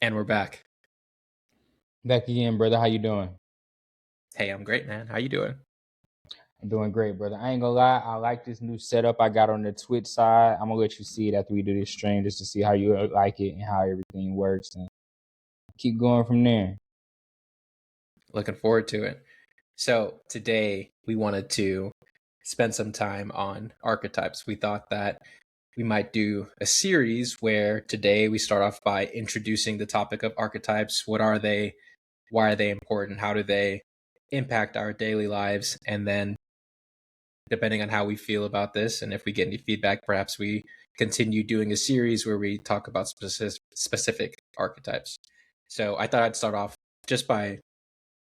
And we're back. Back again, brother. How you doing? Hey, I'm great, man. How you doing? I'm doing great, brother. I ain't gonna lie. I like this new setup I got on the Twitch side. I'm gonna let you see it after we do this stream, just to see how you like it and how everything works, and keep going from there. Looking forward to it. So today we wanted to spend some time on archetypes. We thought that we might do a series where today we start off by introducing the topic of archetypes. What are they? Why are they important? How do they impact our daily lives? And then, depending on how we feel about this and if we get any feedback, perhaps we continue doing a series where we talk about specific archetypes. So I thought I'd start off just by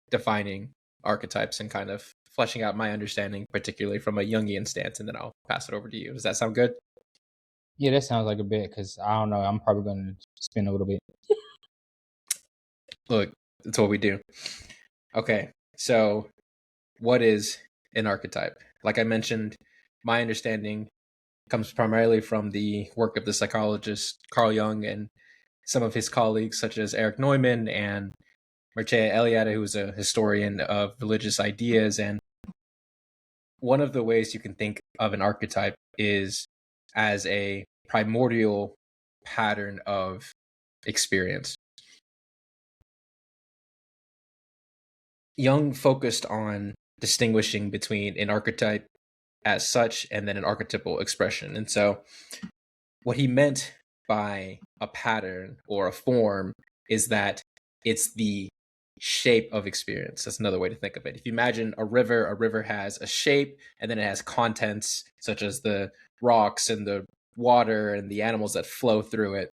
defining archetypes and kind of fleshing out my understanding, particularly from a Jungian stance, and then I'll pass it over to you. Does that sound good? Yeah, that sounds like a bit, because I don't know. I'm probably gonna spin a little bit. Look, that's what we do. Okay, so what is an archetype? Like I mentioned, my understanding comes primarily from the work of the psychologist Carl Jung and some of his colleagues, such as Eric Neumann and Mircea Eliade, who was a historian of religious ideas. And one of the ways you can think of an archetype is as a primordial pattern of experience. Jung focused on distinguishing between an archetype as such and then an archetypal expression. And so what he meant by a pattern or a form is that it's the shape of experience. That's another way to think of it. If you imagine a river has a shape and then it has contents such as the rocks and the water and the animals that flow through it.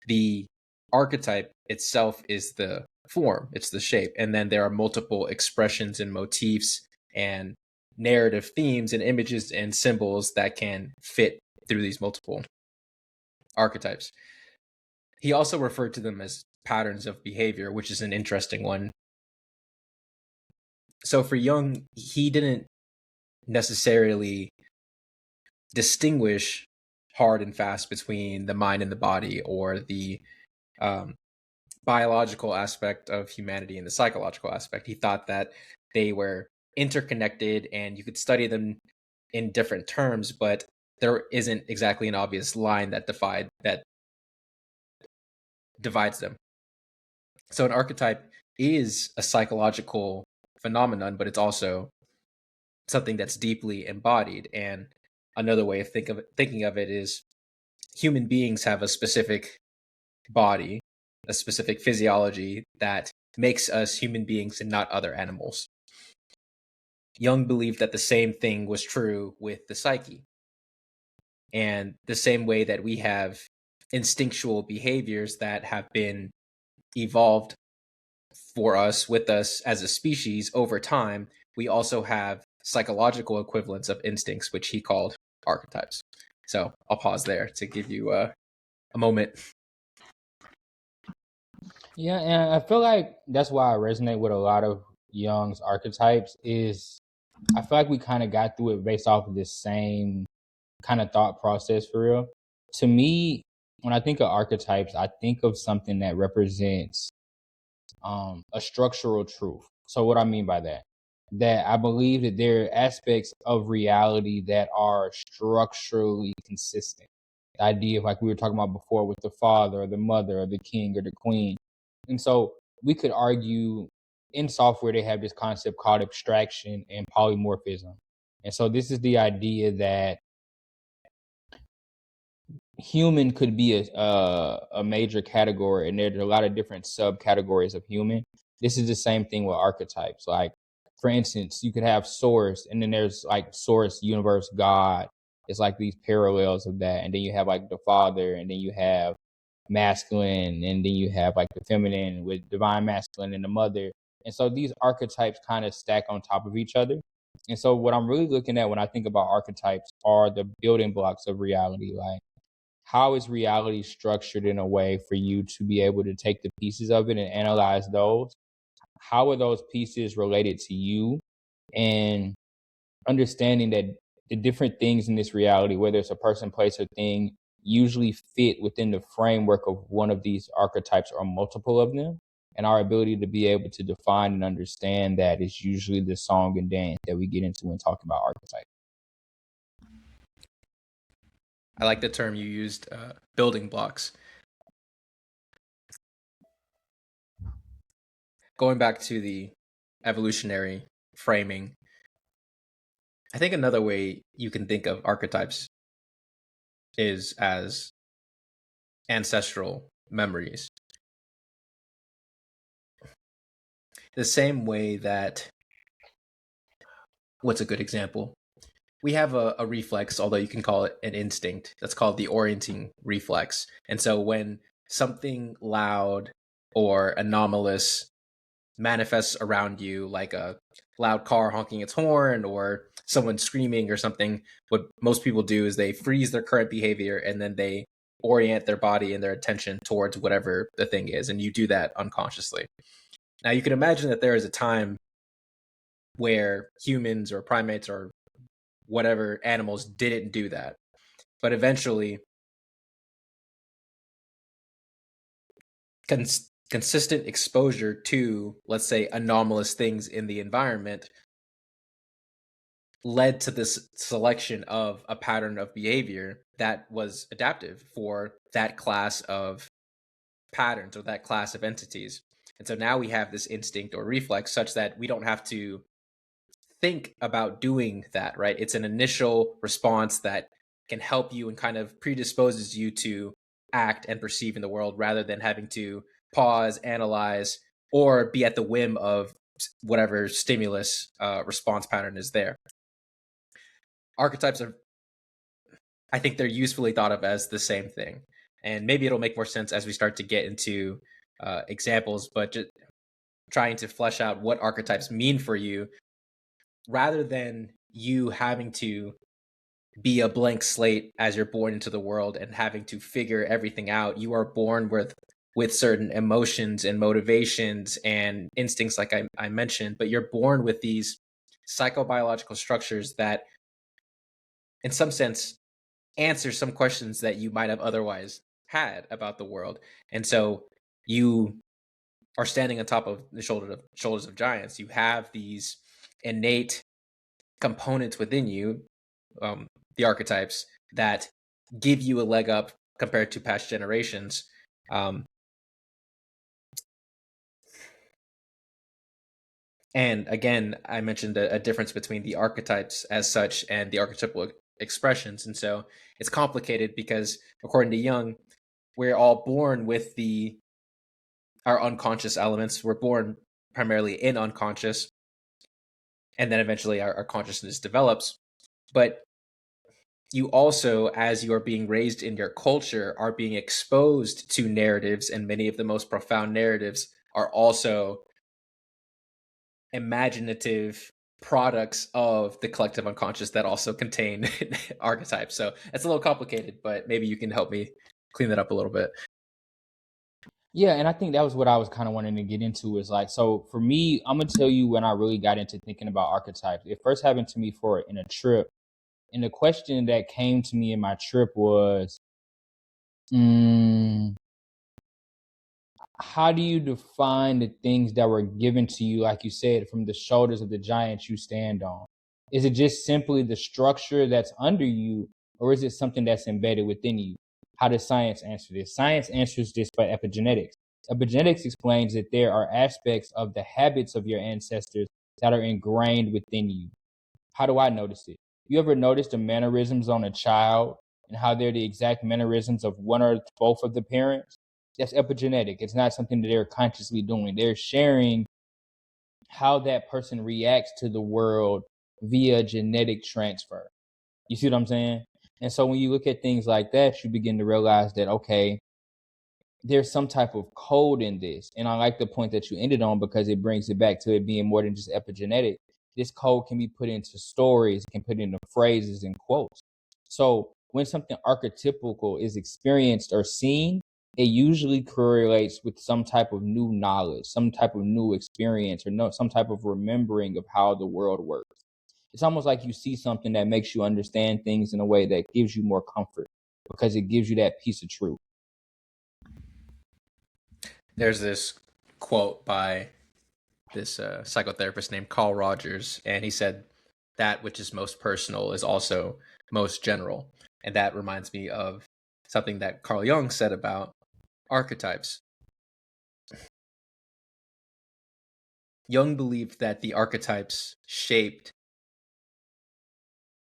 The archetype itself is the form, it's the shape. And then there are multiple expressions and motifs and narrative themes and images and symbols that can fit through these multiple archetypes. He also referred to them as patterns of behavior, which is an interesting one. So for Jung, he didn't necessarily distinguish hard and fast between the mind and the body, or the biological aspect of humanity and the psychological aspect. He thought that they were interconnected and you could study them in different terms, but there isn't exactly an obvious line that divides them. So an archetype is a psychological phenomenon, but it's also something that's deeply embodied. And another way of thinking of it is human beings have a specific body, a specific physiology that makes us human beings and not other animals. Jung believed that the same thing was true with the psyche. And the same way that we have instinctual behaviors that have been evolved for us, with us as a species over time, we also have psychological equivalents of instincts, which he called archetypes. So I'll pause there to give you a moment. Yeah, and I feel like that's why I resonate with a lot of Jung's archetypes. Is I feel like we kind of got through it based off of this same kind of thought process for real. To me, when I think of archetypes, I think of something that represents a structural truth. So what I mean by that I believe that there are aspects of reality that are structurally consistent. The idea of, like we were talking about before, with the father or the mother or the king or the queen. And so we could argue in software they have this concept called abstraction and polymorphism. And so this is the idea that human could be a major category, and there's a lot of different subcategories of human. This is the same thing with archetypes. Like, for instance, you could have source, and then there's like source, universe, God. It's like these parallels of that. And then you have like the father, and then you have masculine, and then you have like the feminine with divine masculine and the mother. And so these archetypes kind of stack on top of each other. And so what I'm really looking at when I think about archetypes are the building blocks of reality. Like, how is reality structured in a way for you to be able to take the pieces of it and analyze those? How are those pieces related to you? And understanding that the different things in this reality, whether it's a person, place, or thing, usually fit within the framework of one of these archetypes or multiple of them. And our ability to be able to define and understand that is usually the song and dance that we get into when talking about archetypes. I like the term you used, building blocks. Going back to the evolutionary framing, I think another way you can think of archetypes is as ancestral memories. The same way that, what's a good example? We have a reflex, although you can call it an instinct, that's called the orienting reflex. And so when something loud or anomalous manifests around you, like a loud car honking its horn or someone screaming or something, what most people do is they freeze their current behavior and then they orient their body and their attention towards whatever the thing is. And you do that unconsciously. Now, you can imagine that there is a time where humans or primates or whatever animals didn't do that. But eventually, consistent exposure to, let's say, anomalous things in the environment led to this selection of a pattern of behavior that was adaptive for that class of patterns or that class of entities. And so now we have this instinct or reflex such that we don't have to think about doing that, right? It's an initial response that can help you and kind of predisposes you to act and perceive in the world rather than having to pause, analyze, or be at the whim of whatever stimulus response pattern is there. Archetypes are, I think they're usefully thought of as the same thing. And maybe it'll make more sense as we start to get into examples, but just trying to flesh out what archetypes mean for you rather than you having to be a blank slate as you're born into the world and having to figure everything out. You are born with certain emotions and motivations and instincts, like I mentioned, but you're born with these psychobiological structures that, in some sense, answer some questions that you might have otherwise had about the world. And so you are standing on top of the shoulders of giants. You have these innate components within you, the archetypes, that give you a leg up compared to past generations. And again, I mentioned a difference between the archetypes as such and the archetypal expressions. And so it's complicated because, according to Jung, we're all born with our unconscious elements. We're born primarily in unconscious, and then eventually our consciousness develops. But you also, as you are being raised in your culture, are being exposed to narratives, and many of the most profound narratives are also imaginative products of the collective unconscious that also contain archetypes. So it's a little complicated, but maybe you can help me clean that up a little bit. Yeah, and I think that was what I was kind of wanting to get into is like, so for me, I'm gonna tell you when I really got into thinking about archetypes. It first happened to me in a trip. And the question that came to me in my trip was, how do you define the things that were given to you, like you said, from the shoulders of the giants you stand on? Is it just simply the structure that's under you, or is it something that's embedded within you? How does science answer this? Science answers this by epigenetics. Epigenetics explains that there are aspects of the habits of your ancestors that are ingrained within you. How do I notice it? You ever notice the mannerisms on a child and how they're the exact mannerisms of one or both of the parents? That's epigenetic. It's not something that they're consciously doing. They're sharing how that person reacts to the world via genetic transfer. You see what I'm saying? And so when you look at things like that, you begin to realize that, okay, there's some type of code in this. And I like the point that you ended on because it brings it back to it being more than just epigenetic. This code can be put into stories, can put into phrases and quotes. So when something archetypical is experienced or seen, it usually correlates with some type of new knowledge, some type of new experience, or some type of remembering of how the world works. It's almost like you see something that makes you understand things in a way that gives you more comfort. because it gives you that piece of truth. There's this quote by this psychotherapist named Carl Rogers, and he said, "That which is most personal is also most general." And that reminds me of something that Carl Jung said about archetypes. Jung believed that the archetypes shaped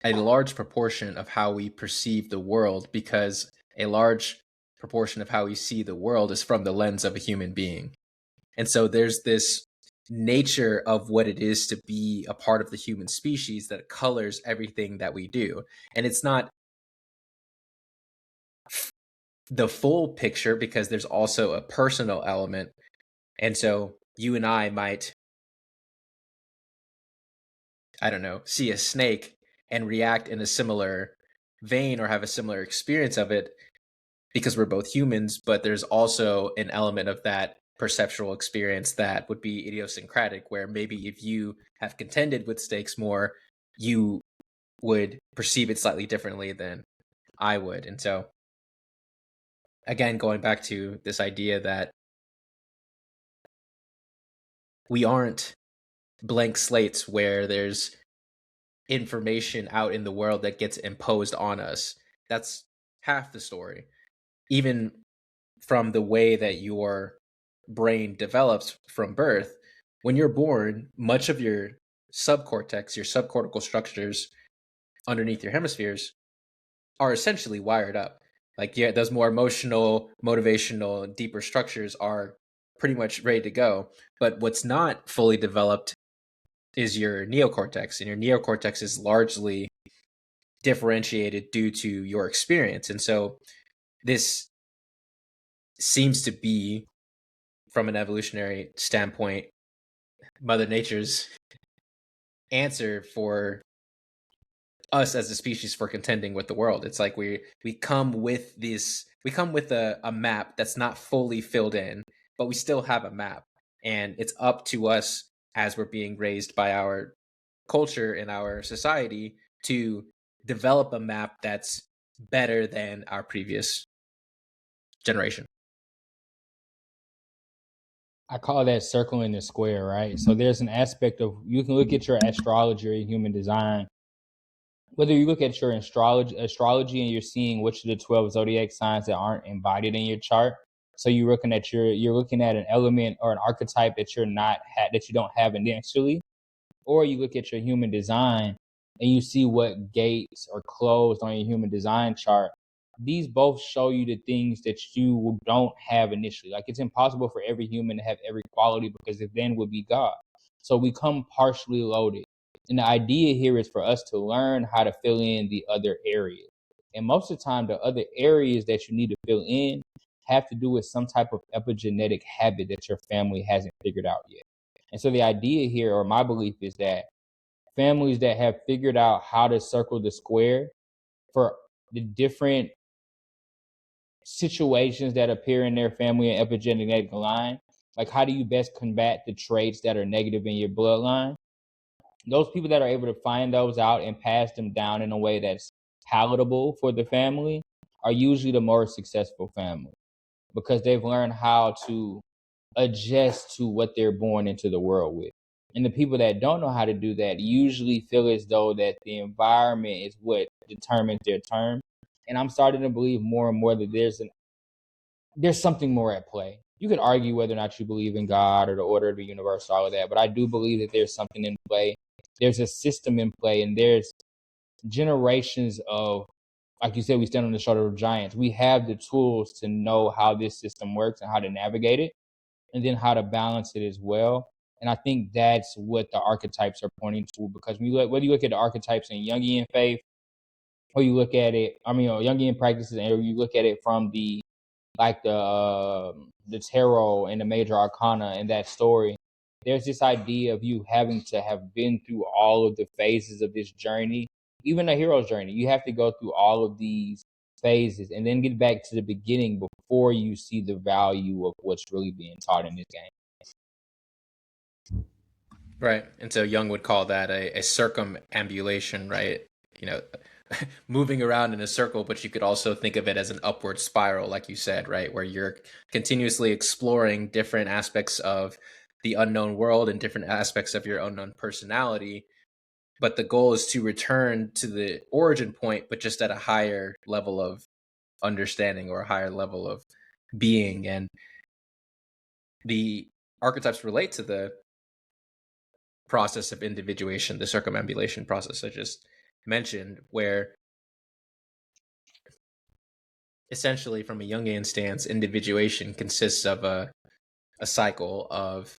a large proportion of how we perceive the world, because a large proportion of how we see the world is from the lens of a human being. And so there's this nature of what it is to be a part of the human species that colors everything that we do. And it's not the full picture, because there's also a personal element. And so you and I might, I don't know, see a snake and react in a similar vein or have a similar experience of it because we're both humans, but there's also an element of that perceptual experience that would be idiosyncratic, where maybe if you have contended with snakes more, you would perceive it slightly differently than I would. And so, again, going back to this idea that we aren't blank slates where there's information out in the world that gets imposed on us. That's half the story. Even from the way that your brain develops from birth, when you're born, much of your subcortex, your subcortical structures underneath your hemispheres, are essentially wired up. Like, yeah, those more emotional, motivational, deeper structures are pretty much ready to go. But what's not fully developed is your neocortex, and your neocortex is largely differentiated due to your experience. And so this seems to be, from an evolutionary standpoint, Mother Nature's answer for us as a species for contending with the world. It's like we come with a map that's not fully filled in, but we still have a map. And it's up to us, as we're being raised by our culture and our society, to develop a map that's better than our previous generation. I call that circling the square, right? So there's an aspect of, you can look at your astrology or your human design. Whether you look at your astrology and you're seeing which of the 12 zodiac signs that aren't embodied in your chart. So you're looking at an element or an archetype that that you don't have initially, or you look at your human design and you see what gates are closed on your human design chart. These both show you the things that you don't have initially. Like, it's impossible for every human to have every quality, because it then would be God. So we come partially loaded. And the idea here is for us to learn how to fill in the other areas. And most of the time, the other areas that you need to fill in have to do with some type of epigenetic habit that your family hasn't figured out yet. And so the idea here, or my belief, is that families that have figured out how to circle the square for the different situations that appear in their family and epigenetic line, like how do you best combat the traits that are negative in your bloodline? Those people that are able to find those out and pass them down in a way that's palatable for the family are usually the more successful family, because they've learned how to adjust to what they're born into the world with. And the people that don't know how to do that usually feel as though that the environment is what determines their term. And I'm starting to believe more and more that there's something more at play. You could argue whether or not you believe in God or the order of the universe, all of that, but I do believe that there's something in play. There's a system in play, and there's generations of, like you said, we stand on the shoulder of giants. We have the tools to know how this system works and how to navigate it, and then how to balance it as well. And I think that's what the archetypes are pointing to, because whether you look at the archetypes in Jungian faith, or you look at it, Jungian practices, or you look at it from the tarot and the major arcana in that story, there's this idea of you having to have been through all of the phases of this journey. Even a hero's journey, you have to go through all of these phases and then get back to the beginning before you see the value of what's really being taught in this game. Right. And so Jung would call that a circumambulation, right? moving around in a circle, but you could also think of it as an upward spiral, like you said, right? Where you're continuously exploring different aspects of the unknown world and different aspects of your unknown personality. But the goal is to return to the origin point, but just at a higher level of understanding or a higher level of being. And the archetypes relate to the process of individuation, the circumambulation process I just mentioned, where essentially from a Jungian stance, individuation consists of a cycle of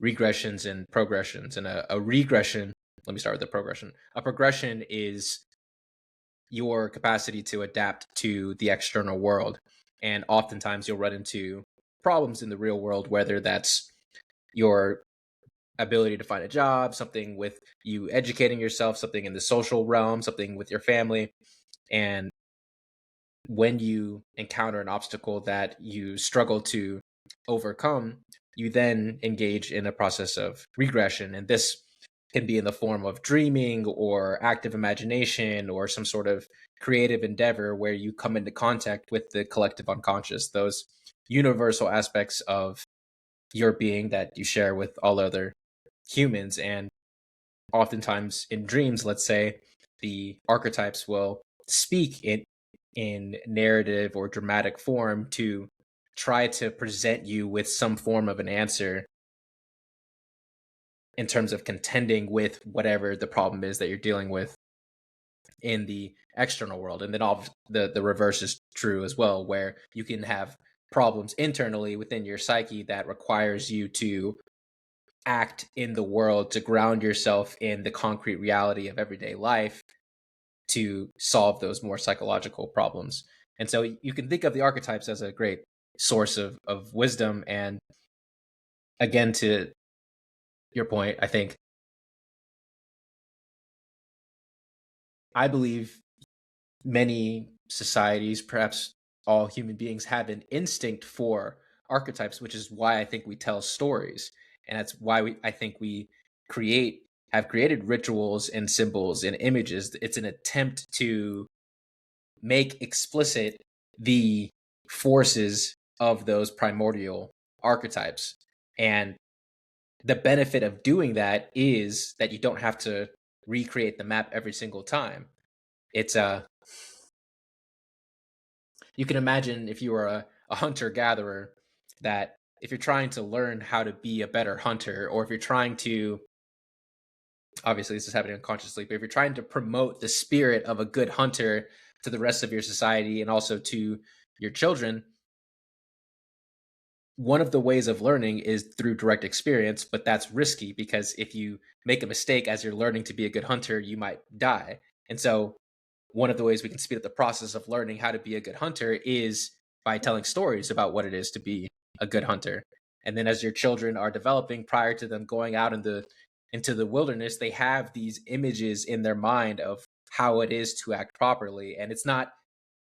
regressions and progressions. And a regression, let me start with the progression. A progression is your capacity to adapt to the external world. And oftentimes you'll run into problems in the real world, whether that's your ability to find a job, something with you educating yourself, something in the social realm, something with your family. And when you encounter an obstacle that you struggle to overcome, you then engage in a process of regression. And this can be in the form of dreaming or active imagination or some sort of creative endeavor where you come into contact with the collective unconscious, those universal aspects of your being that you share with all other humans. And oftentimes in dreams, let's say, the archetypes will speak in narrative or dramatic form to try to present you with some form of an answer in terms of contending with whatever the problem is that you're dealing with in the external world. And then all the reverse is true as well, where you can have problems internally within your psyche that requires you to act in the world, to ground yourself in the concrete reality of everyday life to solve those more psychological problems. And so you can think of the archetypes as a great source of wisdom. And again, to your point, I believe many societies, perhaps all human beings, have an instinct for archetypes, which is why I think we tell stories. And that's why I think we have created rituals and symbols and images. It's an attempt to make explicit the forces of those primordial archetypes. And the benefit of doing that is that you don't have to recreate the map every single time. It's you can imagine if you were a hunter gatherer, that if you're trying to learn how to be a better hunter, or if you're trying to, obviously this is happening unconsciously, but if you're trying to promote the spirit of a good hunter to the rest of your society and also to your children, one of the ways of learning is through direct experience, but that's risky because if you make a mistake as you're learning to be a good hunter, you might die. And so one of the ways we can speed up the process of learning how to be a good hunter is by telling stories about what it is to be a good hunter. And then as your children are developing, prior to them going out into the wilderness, they have these images in their mind of how it is to act properly. And it's not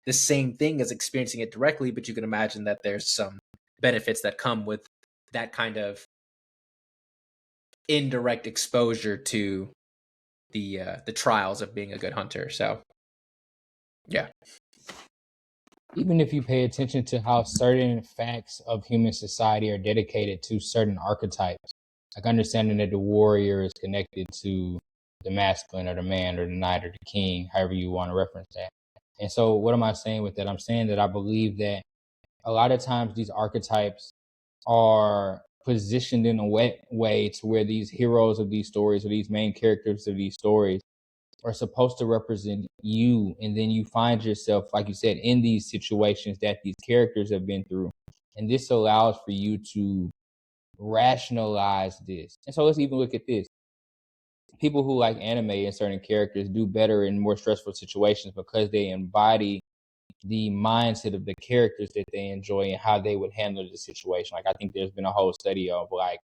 the same thing as experiencing it directly, but you can imagine that there's some benefits that come with that kind of indirect exposure to the trials of being a good hunter. So yeah. Even if you pay attention to how certain facts of human society are dedicated to certain archetypes, like understanding that the warrior is connected to the masculine or the man or the knight or the king, however you want to reference that. And so what am I saying with that? I'm saying that I believe that a lot of times these archetypes are positioned in a way to where these heroes of these stories or these main characters of these stories are supposed to represent you. And then you find yourself, like you said, in these situations that these characters have been through. And this allows for you to rationalize this. And so let's even look at this. People who like anime and certain characters do better in more stressful situations because they embody the mindset of the characters that they enjoy and how they would handle the situation. Like I think there's been a whole study of like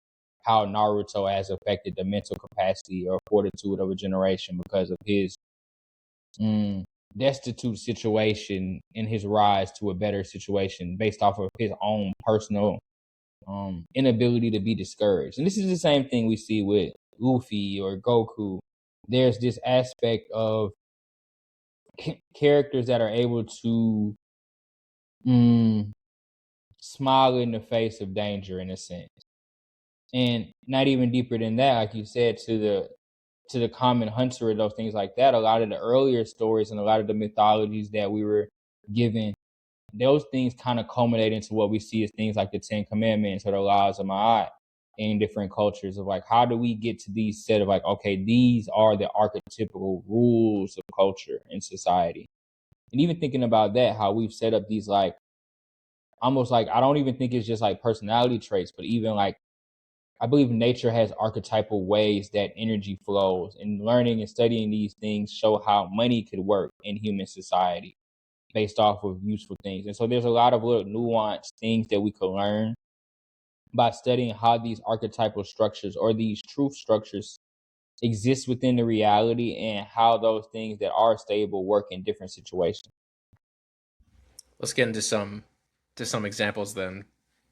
how Naruto has affected the mental capacity or fortitude of a generation because of his destitute situation in his rise to a better situation based off of his own personal inability to be discouraged. And this is the same thing we see with Luffy or Goku. There's this aspect of characters that are able to smile in the face of danger, in a sense. And not even deeper than that, like you said, to the common hunter or those things like that. A lot of the earlier stories and a lot of the mythologies that we were given, those things kind of culminate into what we see as things like the Ten Commandments or the laws of Ma'at in different cultures of like, how do we get to these set of like, okay, these are the archetypical rules of culture and society. And even thinking about that, how we've set up these like, almost like, I don't even think it's just like personality traits, but even like, I believe nature has archetypal ways that energy flows, and learning and studying these things show how money could work in human society based off of useful things. And so there's a lot of little nuanced things that we could learn by studying how these archetypal structures or these truth structures exist within the reality and how those things that are stable work in different situations. Let's get into some examples then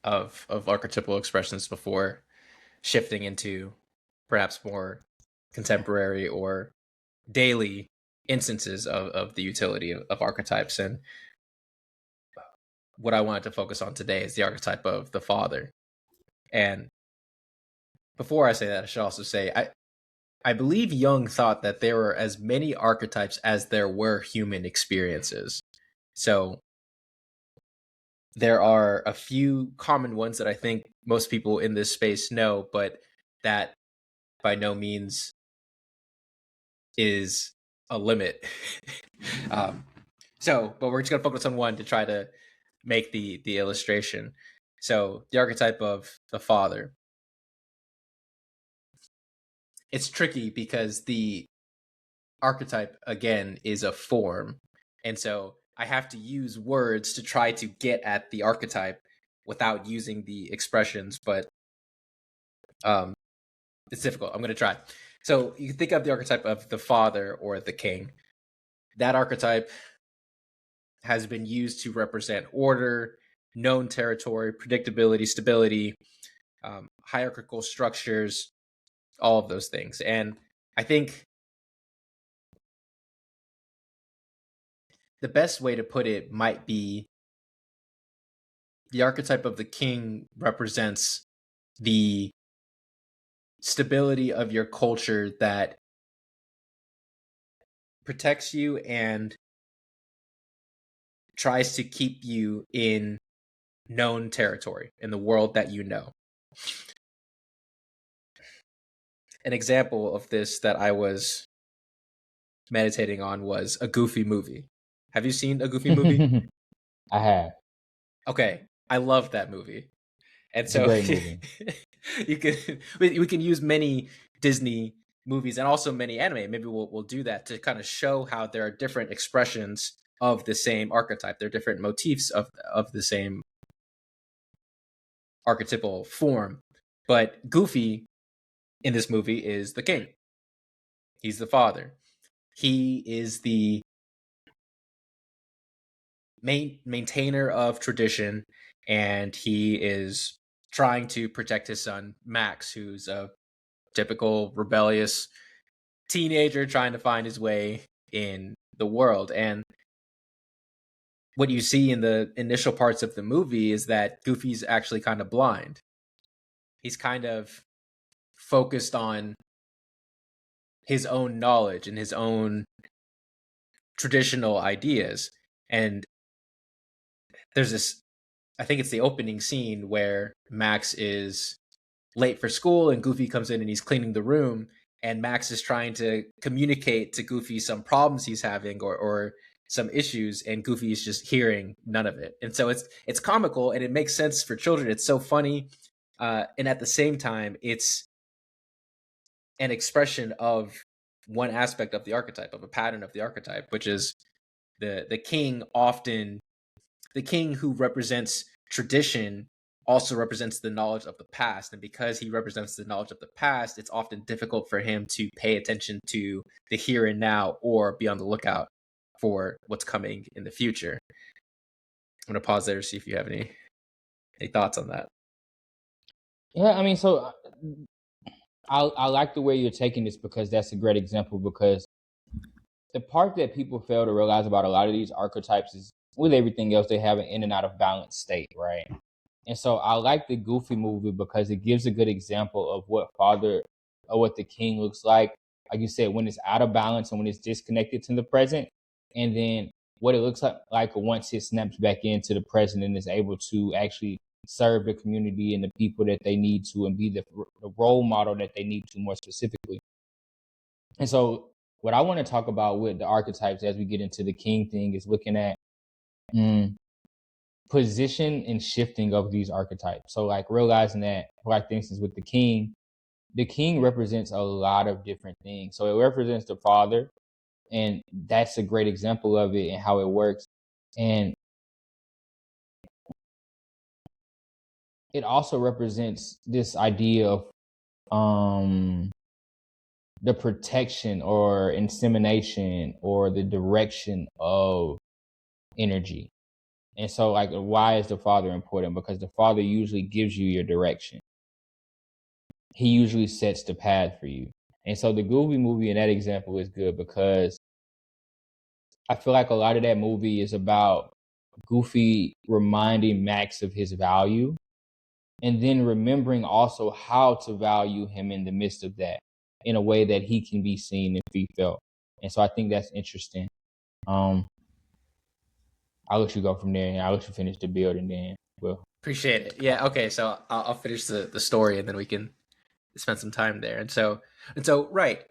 of archetypal expressions before shifting into perhaps more contemporary or daily instances of the utility of archetypes. And what I wanted to focus on today is the archetype of the father. And before I say that, I should also say I believe Jung thought that there were as many archetypes as there were human experiences. So there are a few common ones that I think most people in this space know, but that by no means is a limit. But we're just going to focus on one to try to make the illustration. So the archetype of the father. It's tricky because the archetype, again, is a form. And so I have to use words to try to get at the archetype without using the expressions, but it's difficult. I'm going to try. So you can think of the archetype of the father or the king. That archetype has been used to represent order, known territory, predictability, stability, hierarchical structures, all of those things. And I think the best way to put it might be the archetype of the king represents the stability of your culture that protects you and tries to keep you in known territory in the world that you know. An example of this that I was meditating on was a Goofy movie. Have you seen a Goofy movie? I have. Okay, I love that movie. And It's so a great movie. we can use many Disney movies and also many anime. Maybe we'll do that to kind of show how there are different expressions of the same archetype. There are different motifs of the same archetypal form. But Goofy in this movie is the king. He's the father. He is the maintainer of tradition, and he is trying to protect his son Max, who's a typical rebellious teenager trying to find his way in the world. And what you see in the initial parts of the movie is that Goofy's actually kind of blind. He's kind of focused on his own knowledge and his own traditional ideas. And there's this, I think it's the opening scene where Max is late for school and Goofy comes in and he's cleaning the room, and Max is trying to communicate to Goofy some problems he's having or some issues, and Goofy is just hearing none of it. And so it's comical and it makes sense for children. It's so funny. And at the same time, it's an expression of one aspect of the archetype, of a pattern of the archetype, which is the king often, the king who represents tradition also represents the knowledge of the past. And because he represents the knowledge of the past, it's often difficult for him to pay attention to the here and now or be on the lookout for what's coming in the future. I'm going to pause there to see if you have any thoughts on that. Yeah, I mean, so I like the way you're taking this, because that's a great example, because the part that people fail to realize about a lot of these archetypes is with everything else, they have an in and out of balance state, right? And so I like the Goofy movie because it gives a good example of what the king looks like you said, when it's out of balance and when it's disconnected to the present, and then what it looks like once it snaps back into the present and is able to actually serve the community and the people that they need to and be the role model that they need to more specifically. And so what I want to talk about with the archetypes as we get into the king thing is looking at position and shifting of these archetypes. So like realizing that, like for instance, with the king represents a lot of different things. So it represents the father, and that's a great example of it and how it works. And it also represents this idea of the protection or insemination or the direction of energy. And so like, why is the father important? Because the father usually gives you your direction. He usually sets the path for you. And so the Goofy movie in that example is good because I feel like a lot of that movie is about Goofy reminding Max of his value and then remembering also how to value him in the midst of that in a way that he can be seen and be felt. And so I think that's interesting. I'll let you go from there, and I'll let you finish the build, and then we'll. Appreciate it. Yeah. Okay. So I'll finish the story, and then we can spend some time there. And so right.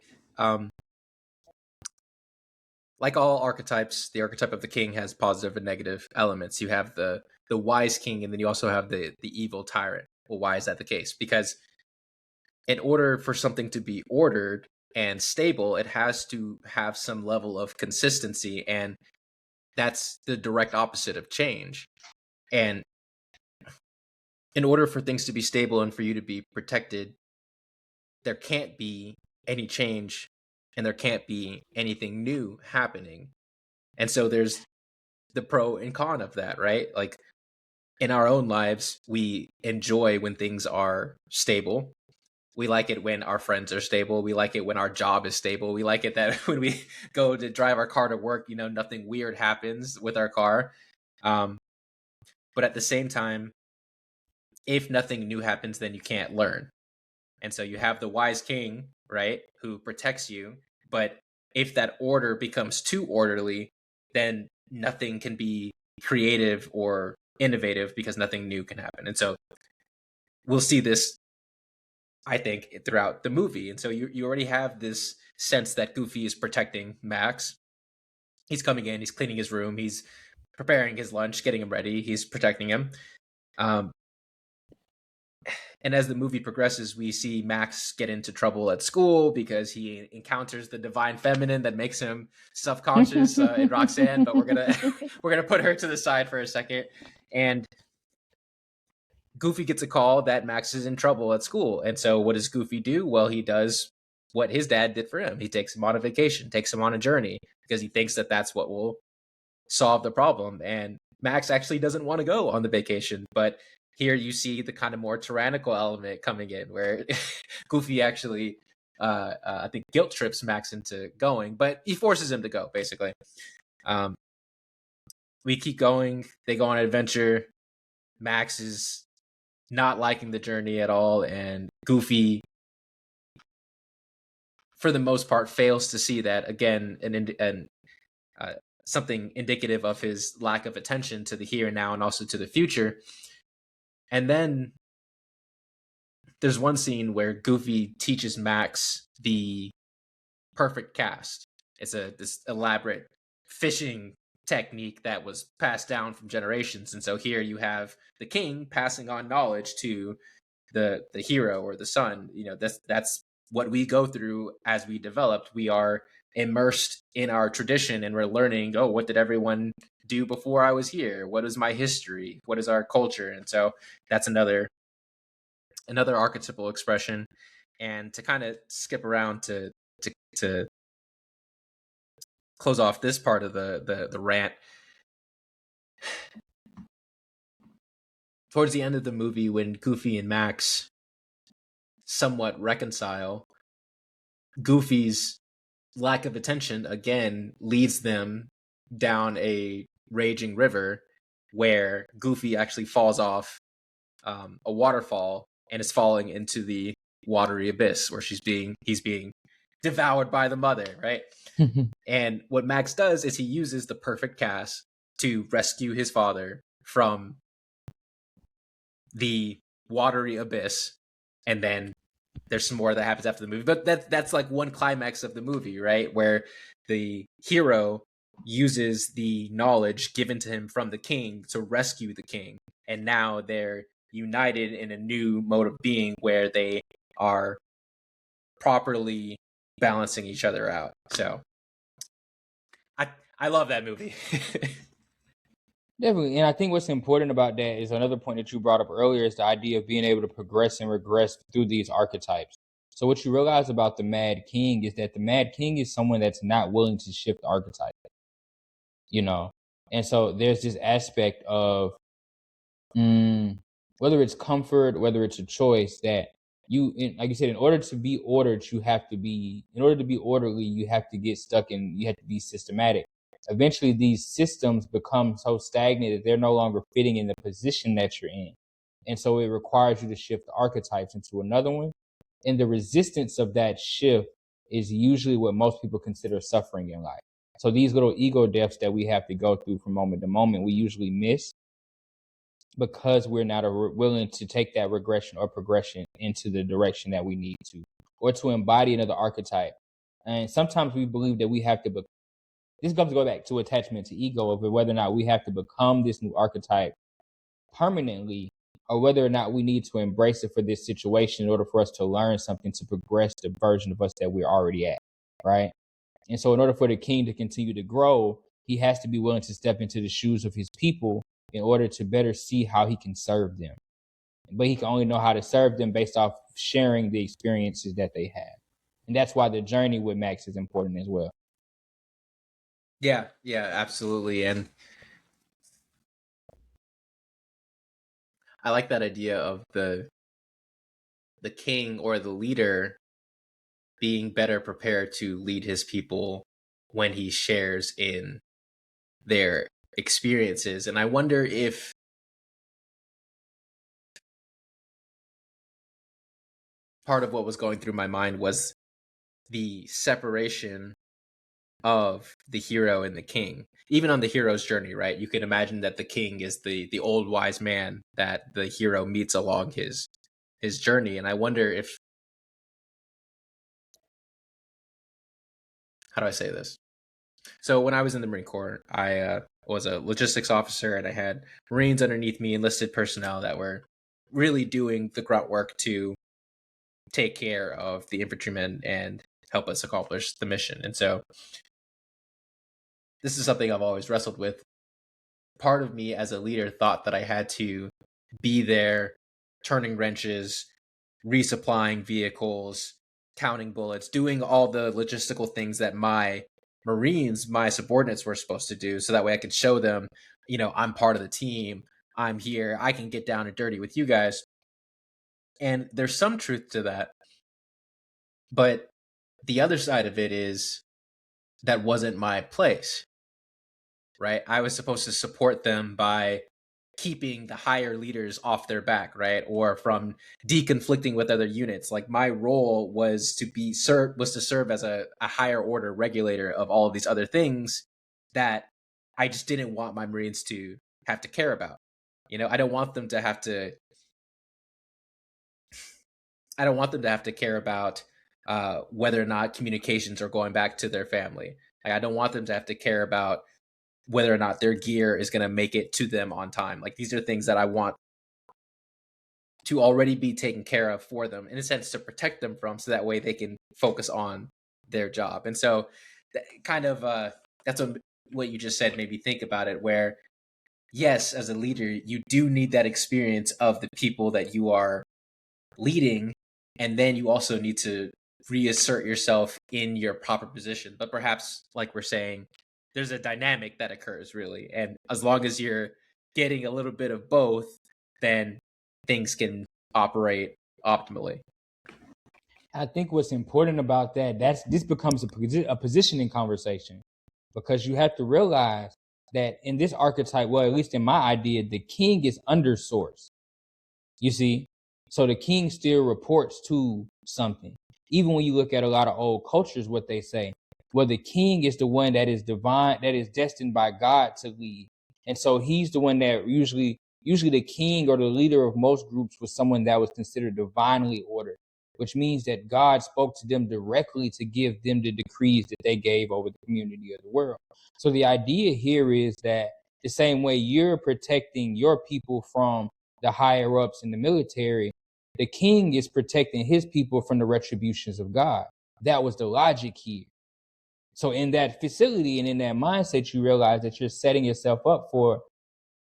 Like all archetypes, the archetype of the king has positive and negative elements. You have the wise king, and then you also have the evil tyrant. Well, why is that the case? Because in order for something to be ordered and stable, it has to have some level of consistency, and that's the direct opposite of change. And in order for things to be stable and for you to be protected, there can't be any change and there can't be anything new happening. And so there's the pro and con of that, right? Like in our own lives, we enjoy when things are stable. We like it when our friends are stable. We like it when our job is stable. We like it that when we go to drive our car to work, nothing weird happens with our car. But at the same time, if nothing new happens, then you can't learn. And so you have the wise king, right, who protects you. But if that order becomes too orderly, then nothing can be creative or innovative because nothing new can happen. And so we'll see this, I think, throughout the movie. And so you already have this sense that Goofy is protecting Max. He's coming in, he's cleaning his room, he's preparing his lunch, getting him ready, he's protecting him. And as the movie progresses, we see Max get into trouble at school because he encounters the divine feminine that makes him self-conscious in Roxanne. But we're gonna put her to the side for a second. And Goofy gets a call that Max is in trouble at school. And so what does Goofy do? Well, he does what his dad did for him. He takes him on a vacation, takes him on a journey because he thinks that that's what will solve the problem. And Max actually doesn't want to go on the vacation, but here you see the kind of more tyrannical element coming in where Goofy actually, I think, guilt trips Max into going, but he forces him to go, basically. We keep going. They go on an adventure. Max is not liking the journey at all, and Goofy, for the most part, fails to see that, again, and something indicative of his lack of attention to the here and now and also to the future. And then there's one scene where Goofy teaches Max the perfect cast. It's this elaborate fishing technique that was passed down from generations. And so here you have the king passing on knowledge to the hero or the son. That's what we go through as we developed. We are immersed in our tradition and we're learning, what did everyone do before I was here? What is my history? What is our culture? And so that's another archetypal expression. And to kind of skip around to close off this part of the rant, towards the end of the movie, when Goofy and Max somewhat reconcile, Goofy's lack of attention again leads them down a raging river where Goofy actually falls off a waterfall and is falling into the watery abyss where he's being devoured by the mother, right? And what Max does is he uses the perfect cast to rescue his father from the watery abyss, and then there's some more that happens after the movie. But that's like one climax of the movie, right? Where the hero uses the knowledge given to him from the king to rescue the king. And now they're united in a new mode of being where they are properly balancing each other out. So I love that movie. Definitely. And I think what's important about that is another point that you brought up earlier is the idea of being able to progress and regress through these archetypes. So what you realize about the Mad King is that the Mad King is someone that's not willing to shift archetype, you know? And so there's this aspect of whether it's comfort, whether it's a choice that like you said, in order to be ordered, in order to be orderly, you have to get stuck in, you have to be systematic. Eventually these systems become so stagnant that they're no longer fitting in the position that you're in. And so it requires you to shift the archetypes into another one. And the resistance of that shift is usually what most people consider suffering in life. So these little ego deaths that we have to go through from moment to moment, we usually miss because we're not willing to take that regression or progression into the direction that we need to, or to embody another archetype. And sometimes we believe that we have to this comes to go back to attachment to ego of whether or not we have to become this new archetype permanently, or whether or not we need to embrace it for this situation in order for us to learn something to progress the version of us that we're already at, right? And so in order for the king to continue to grow, he has to be willing to step into the shoes of his people in order to better see how he can serve them. But he can only know how to serve them based off sharing the experiences that they have. And that's why the journey with Max is important as well. Yeah, absolutely. And I like that idea of the king or the leader being better prepared to lead his people when he shares in their experiences. And I wonder if part of what was going through my mind was the separation of the hero and the king. Even on the hero's journey, right? You can imagine that the king is the old wise man that the hero meets along his journey. And I wonder if, how do I say this? So when I was in the Marine Corps, I was a logistics officer, and I had Marines underneath me, enlisted personnel that were really doing the grunt work to take care of the infantrymen and help us accomplish the mission. And so this is something I've always wrestled with. Part of me as a leader thought that I had to be there turning wrenches, resupplying vehicles, counting bullets, doing all the logistical things that my Marines, my subordinates, were supposed to do, so that way I could show them, I'm part of the team, I'm here, I can get down and dirty with you guys. And there's some truth to that. But the other side of it is that wasn't my place, right? I was supposed to support them by keeping the higher leaders off their back, right? Or from deconflicting with other units. Like my role was to serve as a higher order regulator of all of these other things that I just didn't want my Marines to have to care about. I don't want them to have to care about whether or not communications are going back to their family. Like, I don't want them to have to care about whether or not their gear is going to make it to them on time. Like, these are things that I want to already be taken care of for them, in a sense, to protect them from, so that way they can focus on their job. And so that's what you just said made me think about it, where yes, as a leader, you do need that experience of the people that you are leading, and then you also need to reassert yourself in your proper position. But perhaps, like we're saying, there's a dynamic that occurs, really, and as long as you're getting a little bit of both, then things can operate optimally. I think what's important about this becomes a positioning conversation, because you have to realize that in this archetype, well, at least in my idea, the king is under source. You see, so the king still reports to something. Even when you look at a lot of old cultures, what they say, well, the king is the one that is divine, that is destined by God to lead, and so he's the one that usually the king or the leader of most groups was someone that was considered divinely ordered, which means that God spoke to them directly to give them the decrees that they gave over the community of the world. So the idea here is that the same way you're protecting your people from the higher ups in the military, the king is protecting his people from the retributions of God. That was the logic here. So in that facility and in that mindset, you realize that you're setting yourself up for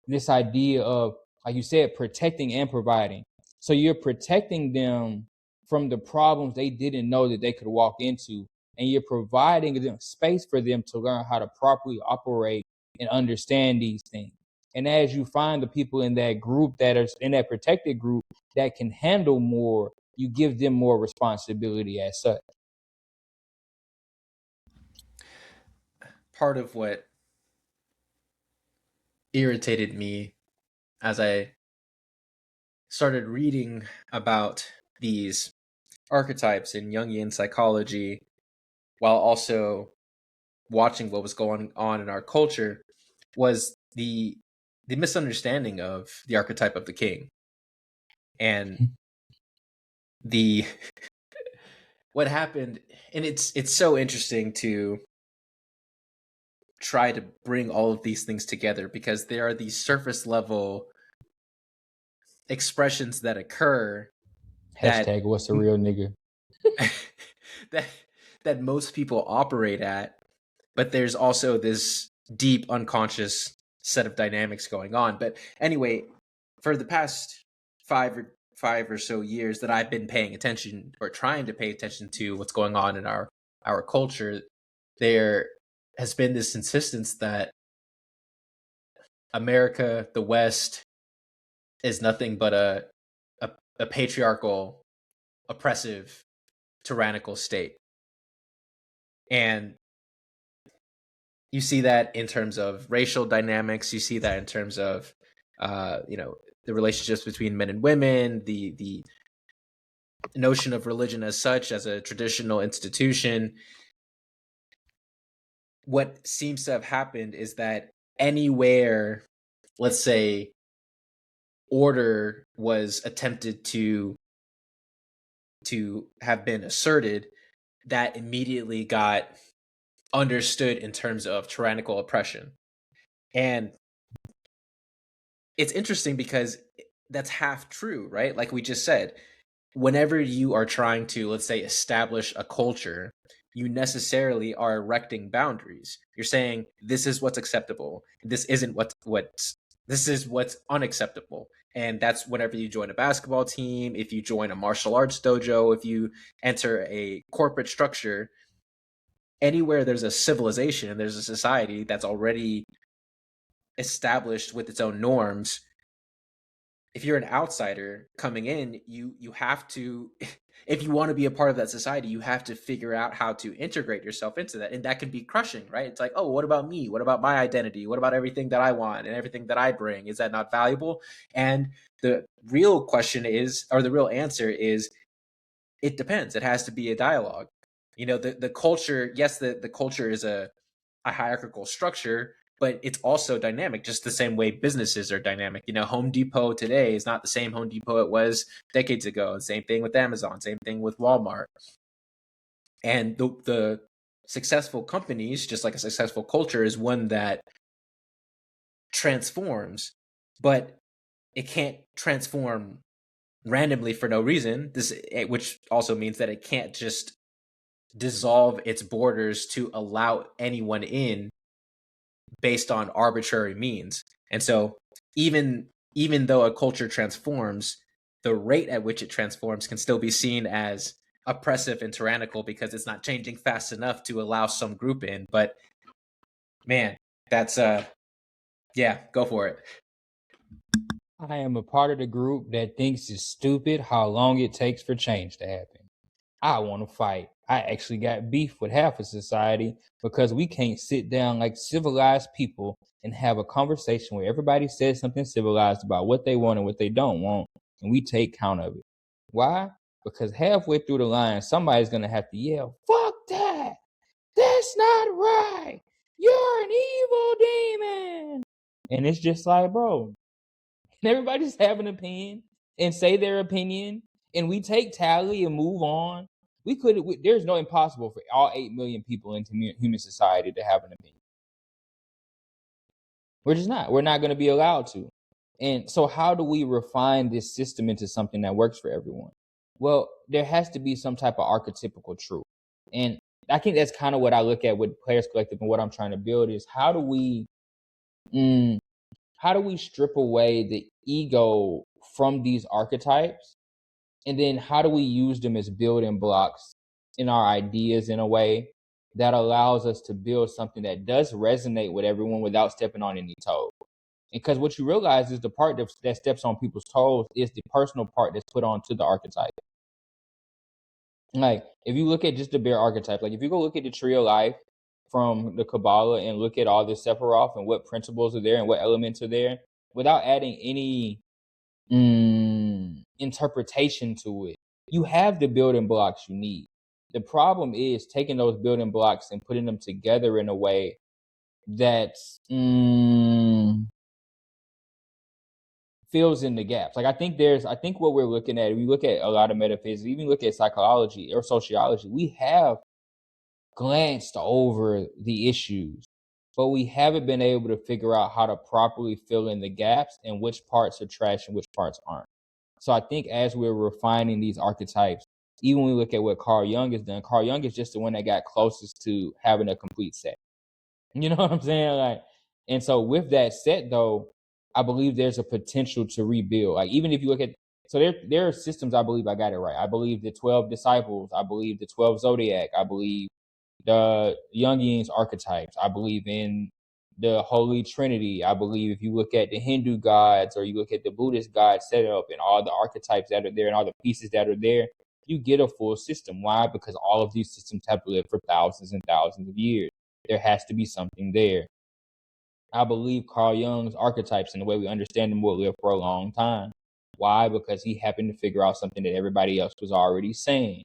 this idea of, like you said, protecting and providing. So you're protecting them from the problems they didn't know that they could walk into, and you're providing them space for them to learn how to properly operate and understand these things. And as you find the people in that group that are in that protected group that can handle more, you give them more responsibility as such. Part of what irritated me as I started reading about these archetypes in Jungian psychology, while also watching what was going on in our culture, was the misunderstanding of the archetype of the king and the what happened. And it's so interesting to try to bring all of these things together, because there are these surface level expressions that occur Hashtag that what's a real nigga. that that most people operate at, but there's also this deep unconscious set of dynamics going on. But anyway, for the past five or so years that I've been paying attention, or trying to pay attention to what's going on in our culture, there has been this insistence that America, the West, is nothing but a patriarchal, oppressive, tyrannical state. And you see that in terms of racial dynamics. You see that in terms of, the relationships between men and women, the notion of religion as such, as a traditional institution. What seems to have happened is that anywhere, let's say, order was attempted to have been asserted, that immediately got understood in terms of tyrannical oppression. And it's interesting because that's half true, right? Like we just said, whenever you are trying to, let's say, establish a culture, you necessarily are erecting boundaries. You're saying this is what's acceptable, this isn't this is what's unacceptable. And that's whenever you join a basketball team, if you join a martial arts dojo, if you enter a corporate structure, anywhere there's a civilization and there's a society that's already established with its own norms, if you're an outsider coming in, you have to, if you want to be a part of that society, you have to figure out how to integrate yourself into that. And that can be crushing, right? It's like, oh, what about me? What about my identity? What about everything that I want and everything that I bring? Is that not valuable? And the real question is, or the real answer is, it depends. It has to be a dialogue. The culture, yes, the culture is a hierarchical structure, but it's also dynamic, just the same way businesses are dynamic. Home Depot today is not the same Home Depot it was decades ago. Same thing with Amazon, same thing with Walmart. And the successful companies, just like a successful culture, is one that transforms, but it can't transform randomly for no reason. Which also means that it can't just dissolve its borders to allow anyone in based on arbitrary means. And so even though a culture transforms, the rate at which it transforms can still be seen as oppressive and tyrannical, because it's not changing fast enough to allow some group in. But man, that's yeah, go for it. I am a part of the group that thinks it's stupid how long it takes for change to happen. I want to fight. I actually got beef with half of society because we can't sit down like civilized people and have a conversation where everybody says something civilized about what they want and what they don't want, and we take count of it. Why? Because halfway through the line, somebody's going to have to yell, fuck that! That's not right! You're an evil demon! And it's just like, bro, and everybody just have an opinion and say their opinion, and we take tally and move on. There's no impossible for all 8 million people in human society to have an opinion. We're just not. We're not going to be allowed to. And so how do we refine this system into something that works for everyone? Well, there has to be some type of archetypical truth. And I think that's kind of what I look at with Players Collective, and what I'm trying to build is how do we strip away the ego from these archetypes? And then how do we use them as building blocks in our ideas in a way that allows us to build something that does resonate with everyone without stepping on any toes? Because what you realize is the part that steps on people's toes is the personal part that's put onto the archetype. Like, if you look at just the bare archetype, like if you go look at the tree of life from the Kabbalah and look at all the Sephiroth and what principles are there and what elements are there, without adding any interpretation to it, you have the building blocks you need. The problem is taking those building blocks and putting them together in a way that's fills in the gaps. Like I think what we're looking at, we look at a lot of metaphysics, even look at psychology or sociology, we have glanced over the issues, but we haven't been able to figure out how to properly fill in the gaps and which parts are trash and which parts aren't. So I think as we're refining these archetypes, even when we look at what Carl Jung has done, Carl Jung is just the one that got closest to having a complete set. You know what I'm saying? Like, and so with that set though, I believe there's a potential to rebuild. Like even if you look at, so there are systems, I believe I got it right. I believe the 12 disciples, I believe the 12 zodiac, I believe the Jungian's archetypes, I believe in the Holy Trinity. I believe if you look at the Hindu gods or you look at the Buddhist gods set up and all the archetypes that are there and all the pieces that are there, you get a full system. Why? Because all of these systems have lived for thousands and thousands of years. There has to be something there. I believe Carl Jung's archetypes and the way we understand them will live for a long time. Why? Because he happened to figure out something that everybody else was already saying.